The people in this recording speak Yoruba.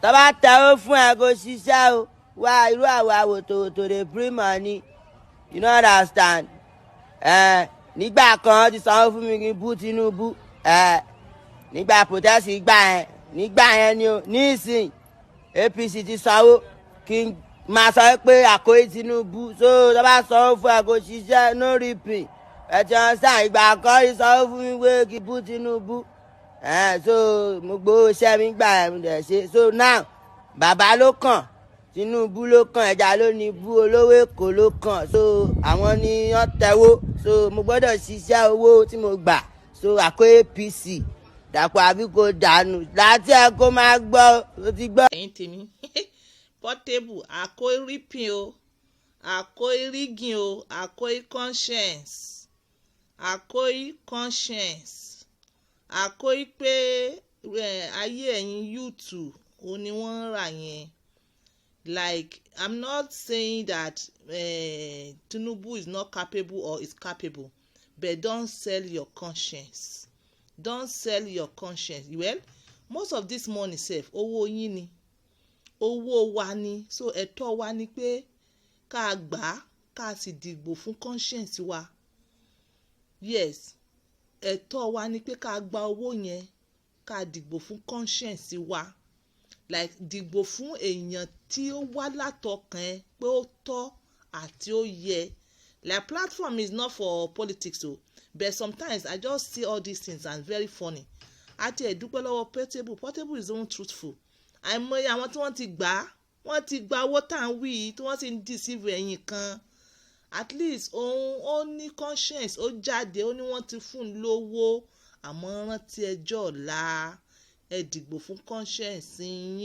tó bá tẹ̀wọ́ fún ẹ kó ṣiṣẹ́ o wá irú àwa wòtòwòtò dey bring money you no understand nígbà kan ti sanwó fún mi kí n bú Tinubu nígbà protest nígbà yẹn ni o nísìn APC ti sanwó kí n máa sọ pé akoi Tinubu so tó bá sanwó fún ẹ kó ṣiṣẹ́ no repeat ẹ ti hàn sáà ìgbà kan ti sanwó fún mi pé kí n bú Tinubu so mo gbowó iṣẹ́ mi gbà ẹ̀ mo dẹ̀ ṣe so now bàbá ló kàn Tinubu ló kàn ẹja ló ní bú olówó Èkó ló kàn so àwọn ni wọ́n tẹ̀wó so mo gbọ́dọ̀ ṣiṣẹ́ owó tí mo gbà so akoi APC dàpọ̀ àbí kò dànù láti ẹ̀ kó máa gbọ́ ó ti gbọ́. ẹ̀yin tèmi Portable akoi ripin o akoi rigging o akoi conscience akoi pé ayé ẹ̀yin YouTube ó ní wọ́n ń rà yẹn like I'm not saying that Tinubu is not capable or is capable but don't sell your conscience well most of this money sef owó yín ni owó wa ni so ẹ̀tọ́ wa ni pé ká gbà á ká sì dìgbò fún conscience wa yes ẹ̀tọ́ wa ni pé ká gba owó yẹn ká dìgbò fún conscience wa like dìgbò fún èèyàn tí ó wá látọkàn ẹ pé ó tọ́ àti ó yẹ like platform is not for politics o but sometimes I just see all these things and very funny àti ẹ̀dúpẹ́ lọ́wọ́ Portable is even truthful àìmọye àwọn tí wọ́n ti gba owó tá à ń wí tí wọ́n sì ń deceive ẹ̀yìn kan at least òun ó ní conscience ó jáde ó ní wọ́n ti fún un lówó àmọ́ rántí ẹjọ́ ọ̀la ẹ dìgbò fún conscience yín